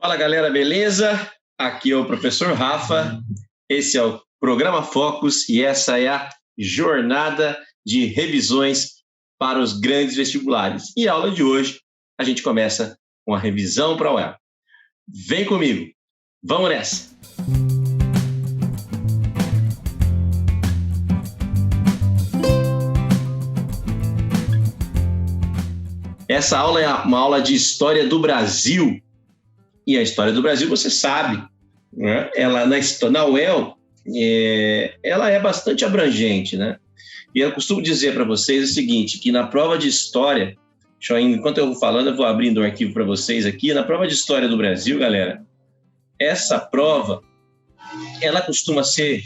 Fala galera, beleza? Aqui é o professor Rafa, esse é o Programa Focus e essa é a jornada de revisões para os grandes vestibulares. E a aula de hoje a gente começa com a revisão para a UEL. Vem comigo, vamos nessa! Essa aula é uma aula de História do Brasil. E a História do Brasil, você sabe, né? Ela na UEL, ela é bastante abrangente, né? E eu costumo dizer para vocês o seguinte, que na prova de História, enquanto eu vou falando, eu vou abrindo um arquivo para vocês aqui, na prova de História do Brasil, galera, essa prova, ela costuma ser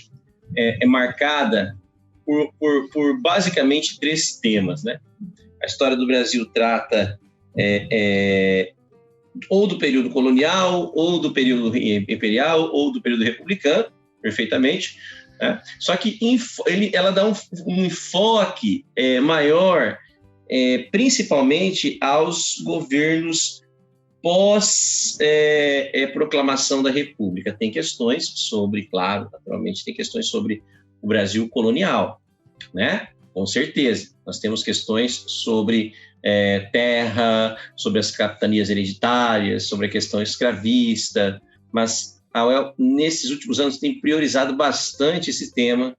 marcada por basicamente 3 temas, né? A História do Brasil trata ou do período colonial, ou do período imperial, ou do período republicano, perfeitamente, né? Só que ela dá um enfoque maior, principalmente aos governos pós-proclamação da República. Tem questões sobre, claro, naturalmente, tem questões sobre o Brasil colonial, né? Com certeza. Nós temos questões sobre terra, sobre as capitanias hereditárias, sobre a questão escravista, mas a UEL, nesses últimos anos, tem priorizado bastante esse tema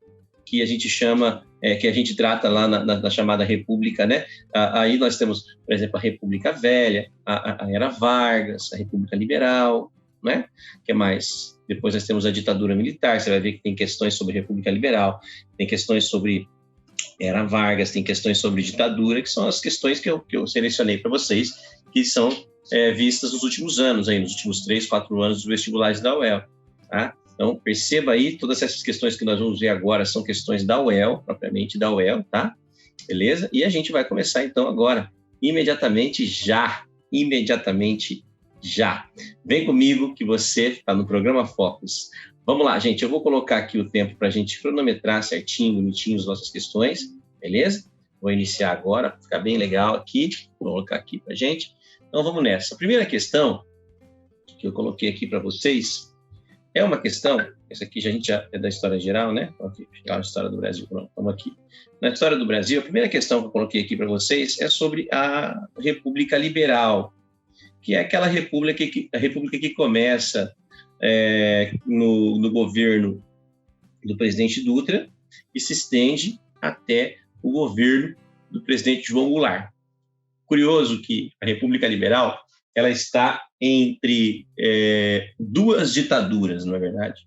que a gente chama, que a gente trata lá na chamada República, né? Aí nós temos, por exemplo, a República Velha, a Era Vargas, a República Liberal, né? O que mais? Depois nós temos a ditadura militar, você vai ver que tem questões sobre República Liberal, tem questões sobre Era Vargas, tem questões sobre ditadura, que são as questões que eu selecionei para vocês, que são vistas nos últimos anos, nos últimos 3, 4 anos dos vestibulares da UEL. Tá? Então, perceba aí, todas essas questões que nós vamos ver agora são questões da UEL, propriamente da UEL, tá? Beleza? E a gente vai começar, então, agora, imediatamente já. Vem comigo que você está no Programa Focus. Vamos lá, gente, eu vou colocar aqui o tempo para a gente cronometrar certinho, bonitinho as nossas questões, beleza? Vou iniciar agora, para ficar bem legal aqui, vou colocar aqui para a gente. Então, vamos nessa. A primeira questão que eu coloquei aqui para vocês é uma questão, essa aqui a gente já é da história geral, né? Aqui, a história do Brasil, pronto, vamos aqui. Na história do Brasil, a primeira questão que eu coloquei aqui para vocês é sobre a República Liberal, que é aquela república que começa no governo do presidente Dutra e se estende até o governo do presidente João Goulart. Curioso que a República Liberal ela está entre 2 ditaduras, não é verdade?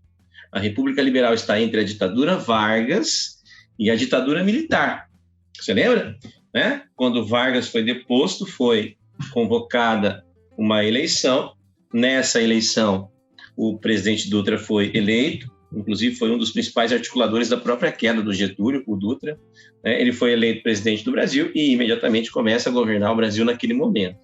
A República Liberal está entre a ditadura Vargas e a ditadura militar. Você lembra? Né? Quando Vargas foi deposto, foi convocada uma eleição. Nessa eleição, o presidente Dutra foi eleito, inclusive foi um dos principais articuladores da própria queda do Getúlio, o Dutra. Né? Ele foi eleito presidente do Brasil e imediatamente começa a governar o Brasil naquele momento.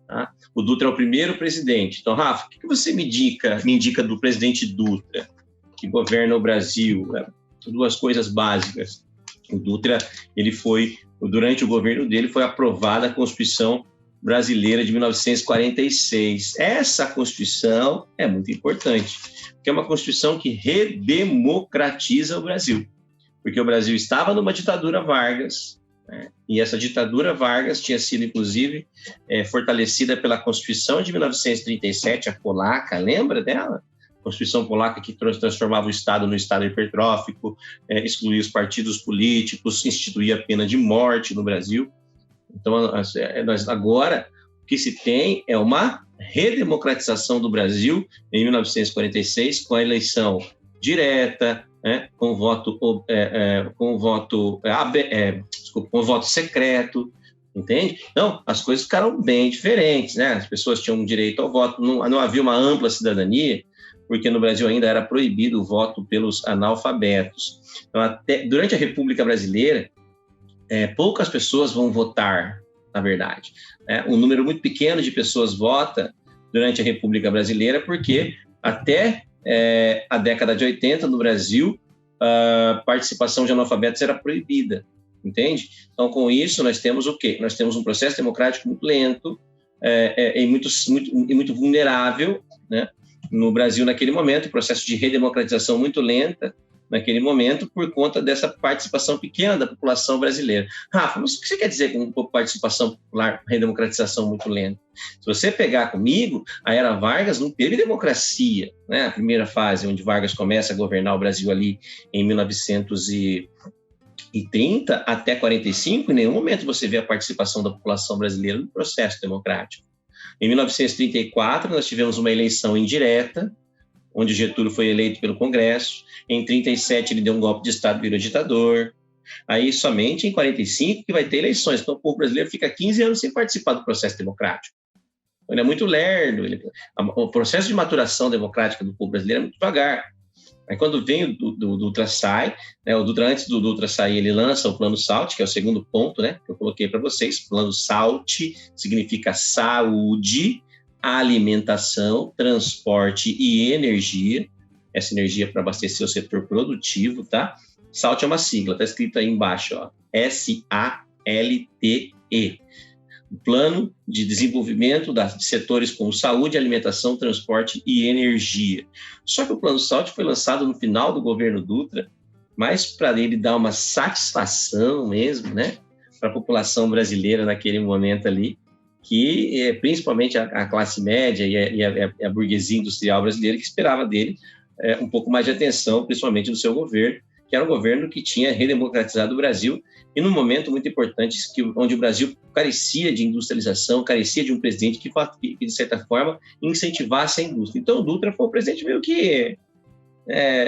Tá? O Dutra é o primeiro presidente. Então, Rafa, o que você me indica do presidente Dutra, que governa o Brasil? Né? 2 coisas básicas. O Dutra, durante o governo dele, foi aprovada a Constituição Brasileira de 1946. Essa Constituição é muito importante, porque é uma Constituição que redemocratiza o Brasil, porque o Brasil estava numa ditadura Vargas, né? E essa ditadura Vargas tinha sido, inclusive, fortalecida pela Constituição de 1937, a polaca, lembra dela? Constituição polaca que transformava o Estado no Estado hipertrófico, excluía os partidos políticos, instituía a pena de morte no Brasil. Então, agora, o que se tem é uma redemocratização do Brasil em 1946, com a eleição direta, né, com voto secreto, entende? Então, as coisas ficaram bem diferentes, né? As pessoas tinham direito ao voto, não havia uma ampla cidadania, porque no Brasil ainda era proibido o voto pelos analfabetos. Então, durante a República Brasileira, poucas pessoas vão votar, na verdade. Um número muito pequeno de pessoas vota durante a República Brasileira, porque até a década de 80, no Brasil, a participação de analfabetos era proibida, entende? Então, com isso, nós temos o quê? Nós temos um processo democrático muito lento e muito vulnerável, né, no Brasil naquele momento, processo de redemocratização muito lenta naquele momento, por conta dessa participação pequena da população brasileira. Rafa, mas o que você quer dizer com participação popular, redemocratização muito lenta? Se você pegar comigo, a era Vargas não teve democracia, né? A primeira fase, onde Vargas começa a governar o Brasil ali em 1930 até 45, em nenhum momento você vê a participação da população brasileira no processo democrático. Em 1934, nós tivemos uma eleição indireta, onde Getúlio foi eleito pelo Congresso. Em 37, ele deu um golpe de Estado e virou ditador. Aí, somente em 45 que vai ter eleições. Então, o povo brasileiro fica 15 anos sem participar do processo democrático. Ele é muito lerdo. O processo de maturação democrática do povo brasileiro é muito devagar. Aí, quando vem o Dutra sai, né, o Dutra, antes do Dutra sair, ele lança o Plano SALT, que é o segundo ponto, né, que eu coloquei para vocês. Plano SALT significa saúde, alimentação, transporte e energia. Essa energia para abastecer o setor produtivo, tá? SALT é uma sigla, tá escrito aí embaixo, ó, SALTE. O Plano de Desenvolvimento de setores como saúde, alimentação, transporte e energia. Só que o Plano SALT foi lançado no final do governo Dutra, mas para ele dar uma satisfação mesmo, né, para a população brasileira naquele momento ali, que principalmente a classe média e a burguesia industrial brasileira, que esperava dele um pouco mais de atenção, principalmente do seu governo, que era um governo que tinha redemocratizado o Brasil, e num momento muito importante, onde o Brasil carecia de industrialização, carecia de um presidente que de certa forma, incentivasse a indústria. Então, o Dutra foi um presidente meio que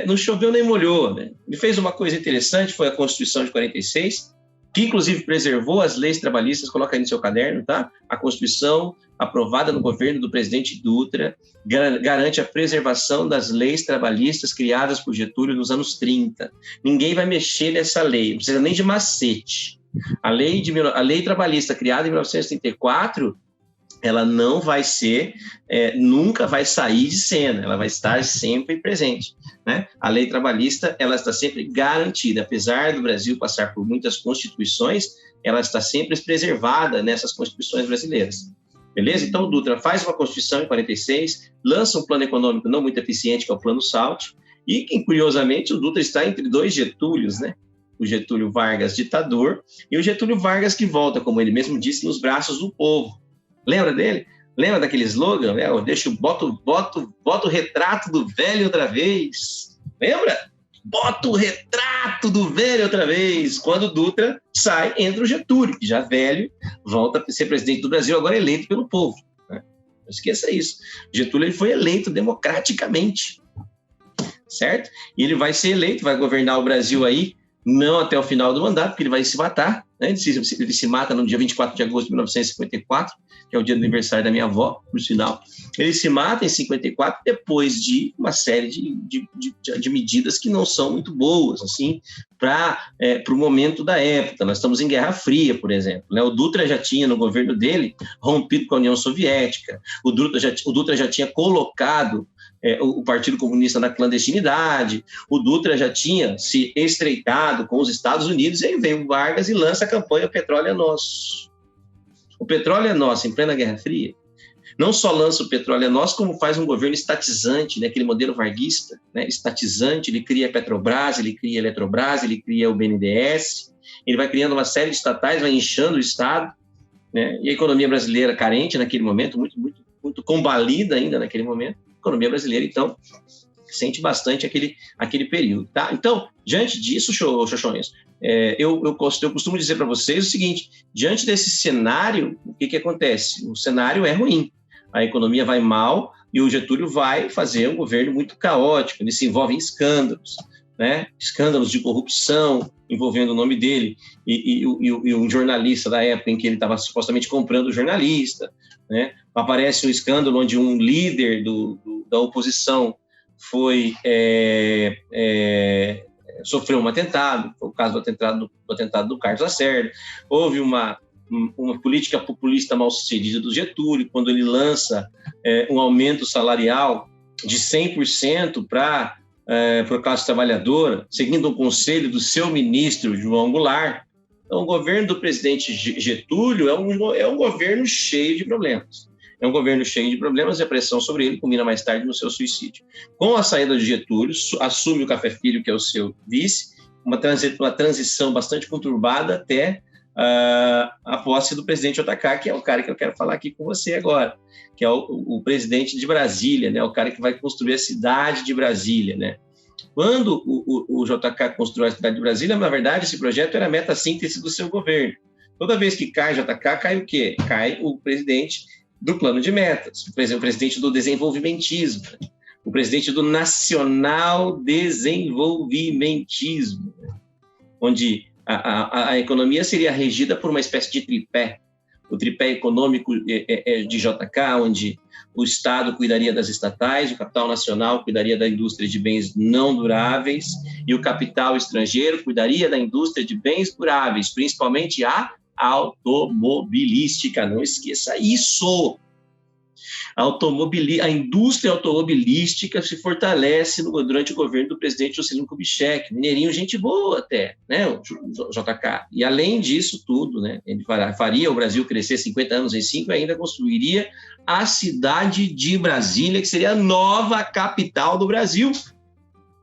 não choveu nem molhou, né? Ele fez uma coisa interessante, foi a Constituição de 46, que inclusive preservou as leis trabalhistas, coloca aí no seu caderno, tá? A Constituição, aprovada no governo do presidente Dutra, garante a preservação das leis trabalhistas criadas por Getúlio nos anos 30. Ninguém vai mexer nessa lei, não precisa nem de macete. A lei trabalhista criada em 1934, ela não vai ser, nunca vai sair de cena, ela vai estar sempre presente, né? A lei trabalhista, ela está sempre garantida, apesar do Brasil passar por muitas constituições, ela está sempre preservada nessas constituições brasileiras, beleza? Então, o Dutra faz uma Constituição em 46, lança um plano econômico não muito eficiente, que é o Plano SALT, e, curiosamente, o Dutra está entre dois Getúlios, né? O Getúlio Vargas, ditador, e o Getúlio Vargas que volta, como ele mesmo disse, nos braços do povo. Lembra dele? Lembra daquele slogan? Bota o retrato do velho outra vez. Lembra? Bota o retrato do velho outra vez. Quando o Dutra sai, entra o Getúlio, que já velho, volta a ser presidente do Brasil, agora eleito pelo povo, né? Não esqueça isso. Getúlio ele foi eleito democraticamente, certo? E ele vai ser eleito, vai governar o Brasil aí, não até o final do mandato, porque ele vai se matar, né? Ele se mata no dia 24 de agosto de 1954, que é o dia do aniversário da minha avó, por sinal. Ele se mata em 54 depois de uma série de medidas que não são muito boas, assim, para o momento da época. Nós estamos em Guerra Fria, por exemplo, né? O Dutra já tinha, no governo dele, rompido com a União Soviética. O Dutra já tinha colocado o Partido Comunista na clandestinidade, o Dutra já tinha se estreitado com os Estados Unidos, e aí veio o Vargas e lança a campanha O Petróleo é Nosso. O petróleo é nosso, em plena Guerra Fria. Não só lança o petróleo é nosso, como faz um governo estatizante, né, aquele modelo varguista, né, estatizante. Ele cria a Petrobras, ele cria a Eletrobras, ele cria o BNDES, ele vai criando uma série de estatais, vai inchando o Estado, né, e a economia brasileira carente naquele momento, muito, muito, muito combalida ainda naquele momento. A economia brasileira, então, sente bastante aquele período, tá? Então, diante disso, Xoxonhos, eu costumo dizer para vocês o seguinte: diante desse cenário, o que acontece? O cenário é ruim, a economia vai mal e o Getúlio vai fazer um governo muito caótico, ele se envolve em escândalos, né? Escândalos de corrupção envolvendo o nome dele e um jornalista da época em que ele estava supostamente comprando o jornalista, né? Aparece um escândalo onde um líder da oposição sofreu um atentado, foi o caso do atentado do Carlos Lacerda. Houve uma política populista mal sucedida do Getúlio, quando ele lança um aumento salarial de 100% para a classe trabalhadora, seguindo o conselho do seu ministro João Goulart. Então, o governo do presidente Getúlio é um governo cheio de problemas. É um governo cheio de problemas e a pressão sobre ele culmina mais tarde no seu suicídio. Com a saída de Getúlio, assume o Café Filho, que é o seu vice, uma transição bastante conturbada até a posse do presidente JK, que é o cara que eu quero falar aqui com você agora, que é o presidente de Brasília, né? O cara que vai construir a cidade de Brasília, né? Quando o JK construiu a cidade de Brasília, na verdade, esse projeto era a meta-síntese do seu governo. Toda vez que cai JK, cai o quê? Cai o presidente do plano de metas, o presidente do desenvolvimentismo, o presidente do nacional desenvolvimentismo, onde a economia seria regida por uma espécie de tripé. O tripé econômico de JK, onde o Estado cuidaria das estatais, o capital nacional cuidaria da indústria de bens não duráveis e o capital estrangeiro cuidaria da indústria de bens duráveis, principalmente a automobilística. Não esqueça isso! A indústria automobilística se fortalece durante o governo do presidente Juscelino Kubitschek, mineirinho, gente boa até, né, o JK. E além disso tudo, né, ele faria o Brasil crescer 50 anos em 5 e ainda construiria a cidade de Brasília, que seria a nova capital do Brasil.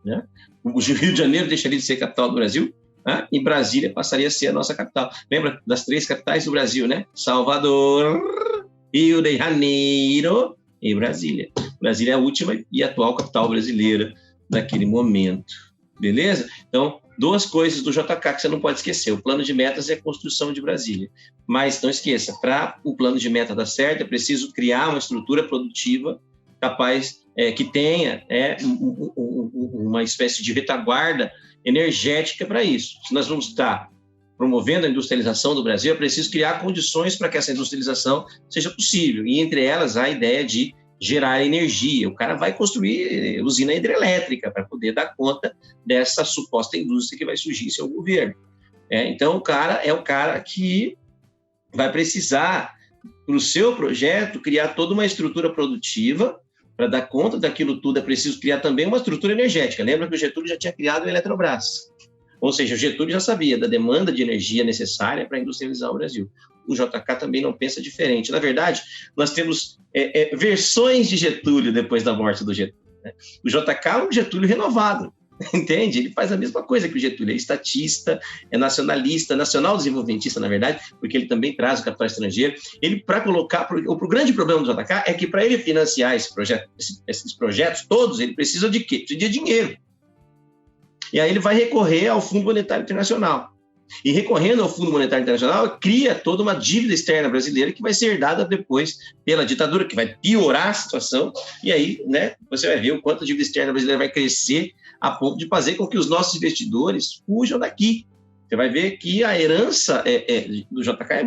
Né? O Rio de Janeiro deixaria de ser capital do Brasil, né? E Brasília passaria a ser a nossa capital. Lembra das 3 capitais do Brasil, né? Salvador, Rio de Janeiro e Brasília. Brasília é a última e atual capital brasileira naquele momento. Beleza? Então, 2 coisas do JK que você não pode esquecer. O plano de metas e a construção de Brasília. Mas não esqueça, para o plano de meta dar certo, é preciso criar uma estrutura produtiva capaz, que tenha uma espécie de retaguarda energética para isso. Se nós vamos estar promovendo a industrialização do Brasil, é preciso criar condições para que essa industrialização seja possível. E entre elas, a ideia de gerar energia. O cara vai construir usina hidrelétrica para poder dar conta dessa suposta indústria que vai surgir em seu governo. Então, o cara é o cara que vai precisar, para o seu projeto, criar toda uma estrutura produtiva. Para dar conta daquilo tudo, é preciso criar também uma estrutura energética. Lembra que o Getúlio já tinha criado a Eletrobras. Ou seja, o Getúlio já sabia da demanda de energia necessária para industrializar o Brasil. O JK também não pensa diferente. Na verdade, nós temos versões de Getúlio depois da morte do Getúlio. Né? O JK é um Getúlio renovado, entende? Ele faz a mesma coisa que o Getúlio. É estatista, é nacionalista, nacional-desenvolvimentista, na verdade, porque ele também traz o capital estrangeiro. Ele, para colocar... O grande problema do JK é que, para ele financiar esses projetos todos, ele precisa de quê? Precisa de dinheiro. E aí ele vai recorrer ao Fundo Monetário Internacional. E recorrendo ao Fundo Monetário Internacional, cria toda uma dívida externa brasileira que vai ser herdada depois pela ditadura, que vai piorar a situação. E aí, né, você vai ver o quanto a dívida externa brasileira vai crescer a ponto de fazer com que os nossos investidores fujam daqui. Você vai ver que a herança do JK é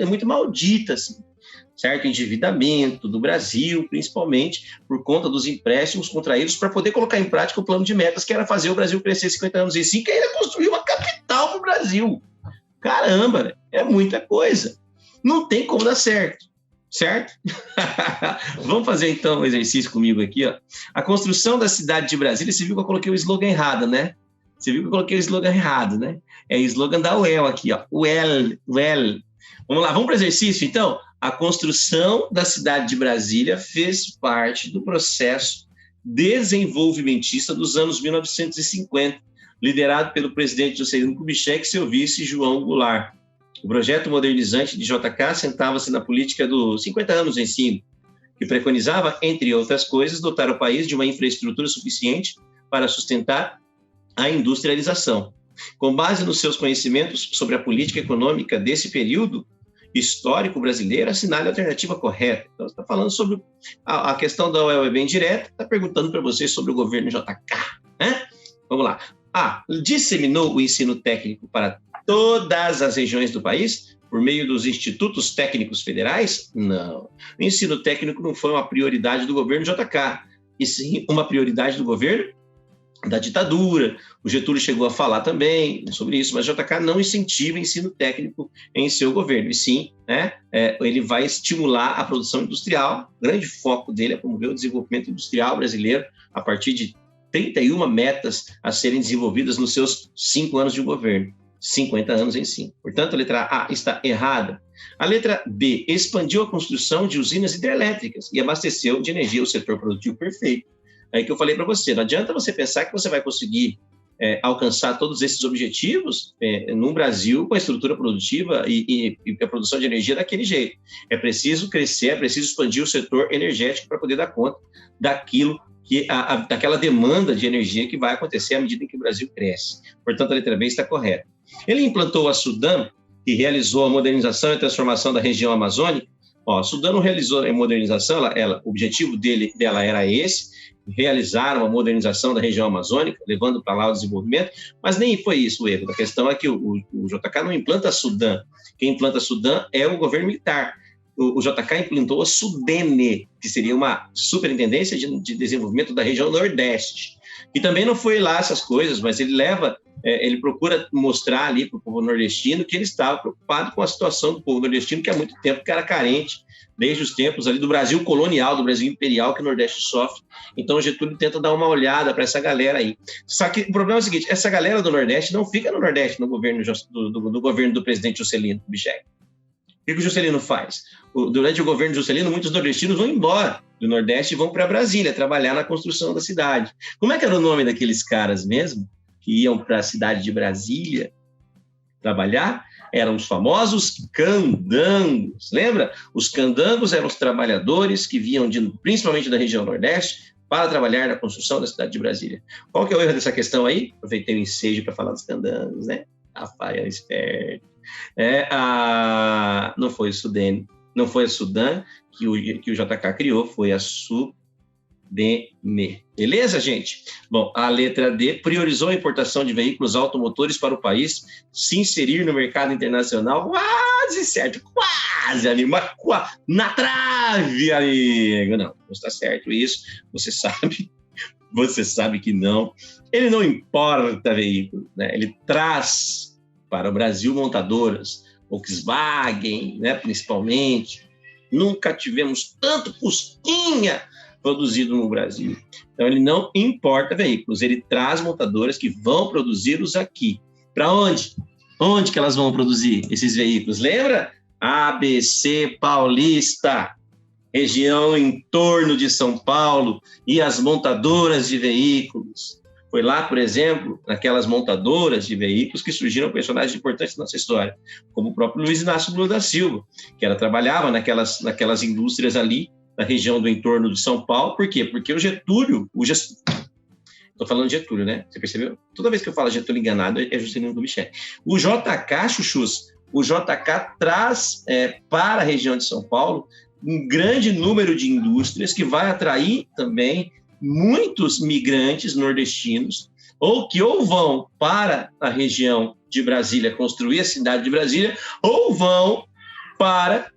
muito maldita, assim. Certo? Endividamento do Brasil, principalmente por conta dos empréstimos contraídos para poder colocar em prática o plano de metas, que era fazer o Brasil crescer 50 anos em 5 e ainda construir uma capital para o Brasil. Caramba, é muita coisa. Não tem como dar certo, certo? Vamos fazer então um exercício comigo aqui, ó. A construção da cidade de Brasília, você viu que eu coloquei o slogan errado, né? Você viu que eu coloquei o slogan errado, né? É o slogan da UEL aqui, ó. UEL. Vamos lá, vamos para o exercício, então? A construção da cidade de Brasília fez parte do processo desenvolvimentista dos anos 1950, liderado pelo presidente Juscelino Kubitschek e seu vice João Goulart. O projeto modernizante de JK sentava-se na política dos 50 anos em 5, que preconizava, entre outras coisas, dotar o país de uma infraestrutura suficiente para sustentar a industrialização. Com base nos seus conhecimentos sobre a política econômica desse período histórico brasileiro, assinale a alternativa correta. Então, você está falando sobre a questão da UEL é bem direta, está perguntando para vocês sobre o governo JK. Né? Vamos lá. Disseminou o ensino técnico para todas as regiões do país por meio dos institutos técnicos federais? Não. O ensino técnico não foi uma prioridade do governo JK, e sim uma prioridade do governo da ditadura. O Getúlio chegou a falar também sobre isso, mas o JK não incentiva ensino técnico em seu governo, e sim, né, ele vai estimular a produção industrial. O grande foco dele é promover o desenvolvimento industrial brasileiro a partir de 31 metas a serem desenvolvidas nos seus 5 anos de governo, 50 anos em 5. Portanto, a letra A está errada. A letra B, expandiu a construção de usinas hidrelétricas e abasteceu de energia o setor produtivo perfeito. Aí que eu falei para você, não adianta você pensar que você vai conseguir alcançar todos esses objetivos no Brasil com a estrutura produtiva e a produção de energia daquele jeito. É preciso crescer, é preciso expandir o setor energético para poder dar conta daquilo daquela demanda de energia que vai acontecer à medida em que o Brasil cresce. Portanto, a letra B está correta. Ele implantou a Sudam, que realizou a modernização e transformação da região amazônica. A Sudam não realizou a modernização, o objetivo dela era esse, realizaram a modernização da região amazônica, levando para lá o desenvolvimento, mas nem foi isso o erro. A questão é que o JK não implanta a Sudam. Quem implanta a Sudam é o governo militar. O JK implantou a Sudene, que seria uma superintendência de desenvolvimento da região Nordeste, que também não foi lá essas coisas, mas ele procura mostrar ali para o povo nordestino que ele estava preocupado com a situação do povo nordestino, que há muito tempo que era carente, desde os tempos ali do Brasil colonial, do Brasil imperial, que o Nordeste sofre. Então, o Getúlio tenta dar uma olhada para essa galera aí. Só que o problema é o seguinte, essa galera do Nordeste não fica no Nordeste, no governo do governo do presidente Juscelino Kubitschek. O que o Juscelino faz? Durante o governo de Juscelino, muitos nordestinos vão embora do Nordeste e vão para Brasília trabalhar na construção da cidade. Como é que era o nome daqueles caras mesmo que iam para a cidade de Brasília trabalhar? Eram os famosos candangos. Lembra? Os candangos eram os trabalhadores que vinham principalmente da região Nordeste para trabalhar na construção da cidade de Brasília. Qual que é o erro dessa questão aí? Aproveitei o ensejo para falar dos candangos, né? Rafael esperto. Não foi o Sudene, não foi a Sudam que o JK criou, foi a Sudene. Beleza, gente? Bom, a letra D priorizou a importação de veículos automotores para o país se inserir no mercado internacional. Quase certo, quase, amigo, mas na trave, amigo. Não está certo isso, você sabe que não. Ele não importa veículo, né? Ele traz para o Brasil montadoras, Volkswagen, né, principalmente. Nunca tivemos tanto Fusquinha produzido no Brasil. Então, ele não importa veículos, ele traz montadoras que vão produzi-los aqui. Para onde? Onde que elas vão produzir esses veículos? Lembra? ABC Paulista, região em torno de São Paulo, e as montadoras de veículos. Foi lá, por exemplo, naquelas montadoras de veículos que surgiram personagens importantes da nossa história, como o próprio Luiz Inácio Lula da Silva, que trabalhava naquelas indústrias ali, na região do entorno de São Paulo. Por quê? Porque o Getúlio... Estou falando de Getúlio, né? Você percebeu? Toda vez que eu falo Getúlio enganado, é Juscelino Kubitschek. O JK, chuchus, o JK traz para a região de São Paulo um grande número de indústrias que vai atrair também muitos migrantes nordestinos, ou vão para a região de Brasília construir a cidade de Brasília, ou vão para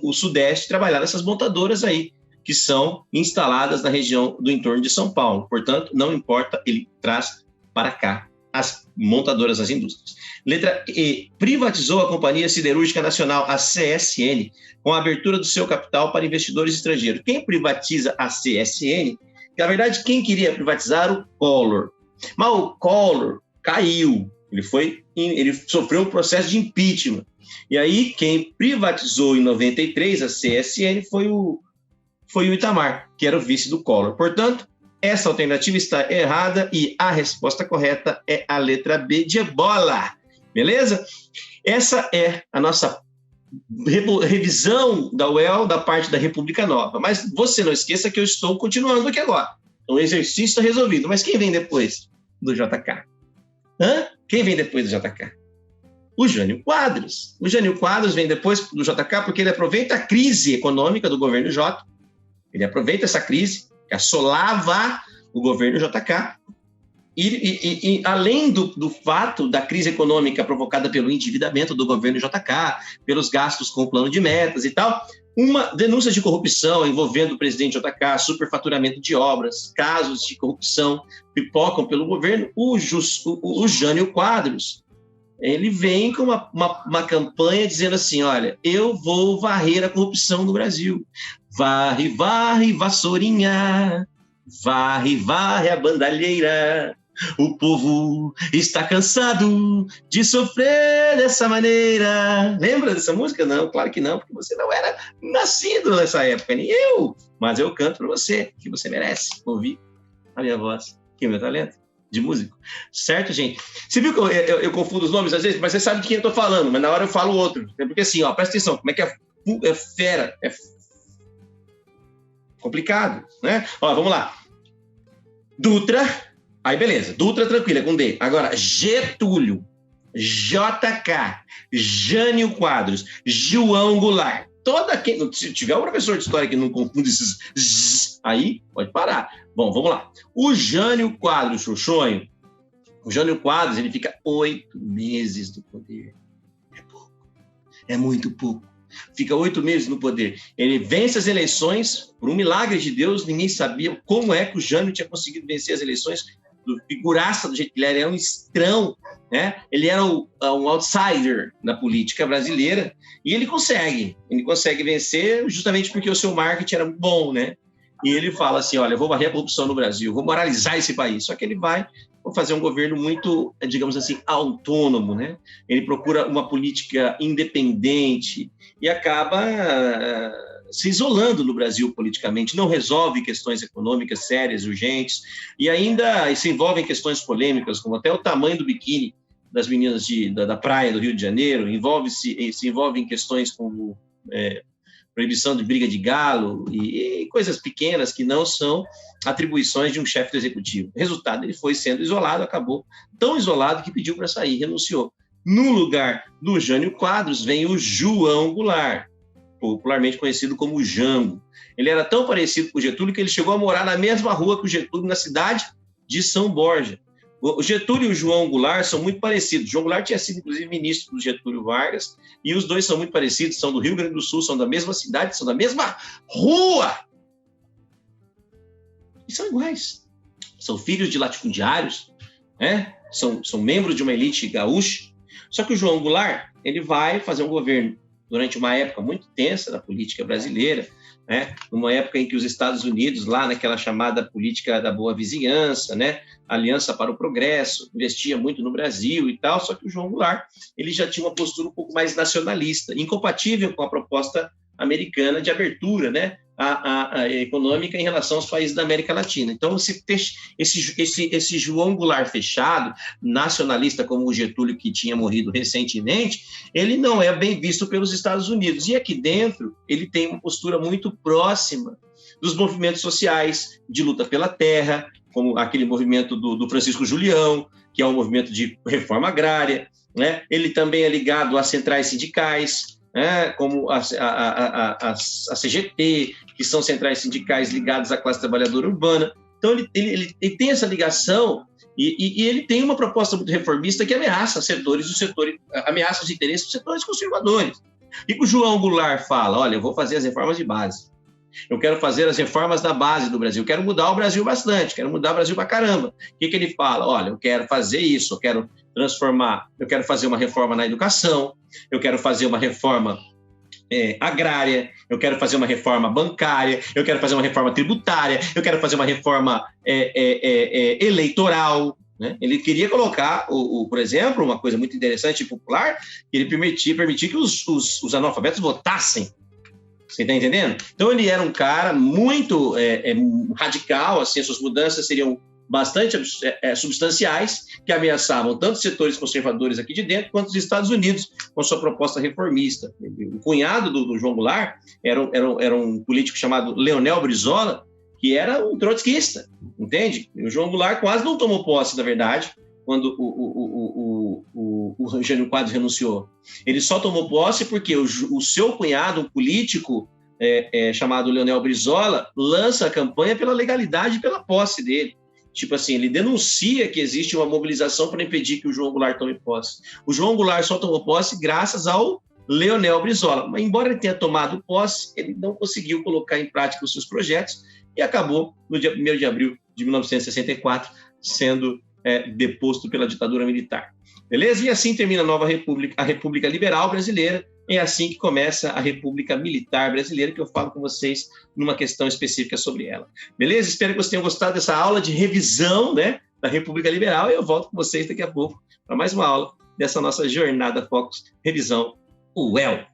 o Sudeste trabalhar nessas montadoras aí, que são instaladas na região do entorno de São Paulo. Portanto, não importa, ele traz para cá as montadoras, as indústrias. Letra E, privatizou a Companhia Siderúrgica Nacional, a CSN, com a abertura do seu capital para investidores estrangeiros. Quem privatiza a CSN? Na verdade, quem queria privatizar o Collor. Mas o Collor caiu, ele sofreu um processo de impeachment. E aí, quem privatizou em 93 a CSN foi o Itamar, que era o vice do Collor. Portanto, essa alternativa está errada e a resposta correta é a letra B de bola. Beleza? Essa é a nossa revisão da UEL da parte da República Nova. Mas você não esqueça que eu estou continuando aqui agora. Então, o exercício está resolvido. Mas quem vem depois do JK? Quem vem depois do JK? O Jânio Quadros. O Jânio Quadros vem depois do JK porque ele aproveita a crise econômica do governo J. Ele aproveita essa crise que assolava o governo JK. E além do fato da crise econômica provocada pelo endividamento do governo JK, pelos gastos com o plano de metas e tal, uma denúncia de corrupção envolvendo o presidente JK, superfaturamento de obras, casos de corrupção pipocam pelo governo, o Jânio Quadros, ele vem com uma campanha dizendo assim, olha, eu vou varrer a corrupção no Brasil. Varre, varre, vassourinha, varre, varre a bandalheira. O povo está cansado de sofrer dessa maneira. Lembra dessa música? Não, claro que não, porque você não era nascido nessa época, nem eu. Mas eu canto para você, que você merece ouvir a minha voz, que é o meu talento de músico. Certo, gente? Você viu que eu confundo os nomes às vezes, mas você sabe de quem eu estou falando, mas na hora eu falo outro. Porque assim, ó, presta atenção, como é que é fera, é complicado, né? Ó, vamos lá. Dutra, aí beleza, Dutra tranquila, com D. Agora, Getúlio, JK, Jânio Quadros, João Goulart. Se tiver um professor de história que não confunde esses aí, pode parar. Bom, vamos lá. O Jânio Quadros, Xuxonho, o Jânio Quadros, ele fica 8 meses no poder. É pouco. É muito pouco. Fica 8 meses no poder. Ele vence as eleições, por um milagre de Deus, ninguém sabia como é que o Jânio tinha conseguido vencer as eleições, do figuraça do jeito que ele era um estrão, né? Ele era um outsider na política brasileira, e ele consegue vencer justamente porque o seu marketing era bom, né? E ele fala assim, olha, eu vou varrer a corrupção no Brasil, vou moralizar esse país, só que ele vai fazer um governo muito, digamos assim, autônomo, né? Ele procura uma política independente e acaba se isolando no Brasil politicamente, não resolve questões econômicas sérias, urgentes, e ainda se envolve em questões polêmicas, como até o tamanho do biquíni das meninas da praia do Rio de Janeiro, se envolve em questões como proibição de briga de galo e coisas pequenas que não são atribuições de um chefe do executivo. Resultado, ele foi sendo isolado, acabou tão isolado que pediu para sair, renunciou. No lugar do Jânio Quadros vem o João Goulart, popularmente conhecido como Jango. Ele era tão parecido com o Getúlio que ele chegou a morar na mesma rua que o Getúlio, na cidade de São Borja. O Getúlio e o João Goulart são muito parecidos. O João Goulart tinha sido, inclusive, ministro do Getúlio Vargas, e os dois são muito parecidos, são do Rio Grande do Sul, são da mesma cidade, são da mesma rua. E são iguais. São filhos de latifundiários, né? São membros de uma elite gaúcha. Só que o João Goulart, ele vai fazer um governo durante uma época muito tensa da política brasileira, né? Numa época em que os Estados Unidos, lá naquela chamada política da boa vizinhança, né? Aliança para o Progresso, investia muito no Brasil e tal, só que o João Goulart, ele já tinha uma postura um pouco mais nacionalista, incompatível com a proposta americana de abertura, né? A econômica em relação aos países da América Latina. Então, esse João Goulart fechado, nacionalista como o Getúlio, que tinha morrido recentemente, ele não é bem visto pelos Estados Unidos. E aqui dentro, ele tem uma postura muito próxima dos movimentos sociais de luta pela terra, como aquele movimento do Francisco Julião, que é um movimento de reforma agrária, né? Ele também é ligado às centrais sindicais, como a CGT, que são centrais sindicais ligadas à classe trabalhadora urbana. Então, ele tem essa ligação e ele tem uma proposta muito reformista que ameaça ameaça os interesses dos setores conservadores. E o João Goulart fala, olha, eu vou fazer as reformas de base. Eu quero fazer as reformas da base do Brasil, quero mudar o Brasil bastante, quero mudar o Brasil pra caramba. O que ele fala? Olha, eu quero fazer isso, eu quero fazer uma reforma na educação, eu quero fazer uma reforma agrária, eu quero fazer uma reforma bancária, eu quero fazer uma reforma tributária, eu quero fazer uma reforma eleitoral, né? Ele queria colocar, por exemplo, uma coisa muito interessante e popular, que ele permitir que os analfabetos votassem. Você está entendendo? Então, ele era um cara muito radical, assim, as suas mudanças seriam bastante substanciais, que ameaçavam tanto os setores conservadores aqui de dentro, quanto os Estados Unidos, com sua proposta reformista. O cunhado do João Goulart era um político chamado Leonel Brizola, que era um trotskista, entende? O João Goulart quase não tomou posse, na verdade, quando o Jânio Quadros renunciou. Ele só tomou posse porque o seu cunhado, um político chamado Leonel Brizola, lança a campanha pela legalidade e pela posse dele. Tipo assim, ele denuncia que existe uma mobilização para impedir que o João Goulart tome posse. O João Goulart só tomou posse graças ao Leonel Brizola. Mas, embora ele tenha tomado posse, ele não conseguiu colocar em prática os seus projetos e acabou, no dia 1º de abril de 1964, sendo deposto pela ditadura militar. Beleza? E assim termina a nova República, a República Liberal Brasileira. É assim que começa a República Militar Brasileira, que eu falo com vocês numa questão específica sobre ela. Beleza? Espero que vocês tenham gostado dessa aula de revisão, né, da República Liberal e eu volto com vocês daqui a pouco para mais uma aula dessa nossa jornada Focus Revisão UEL.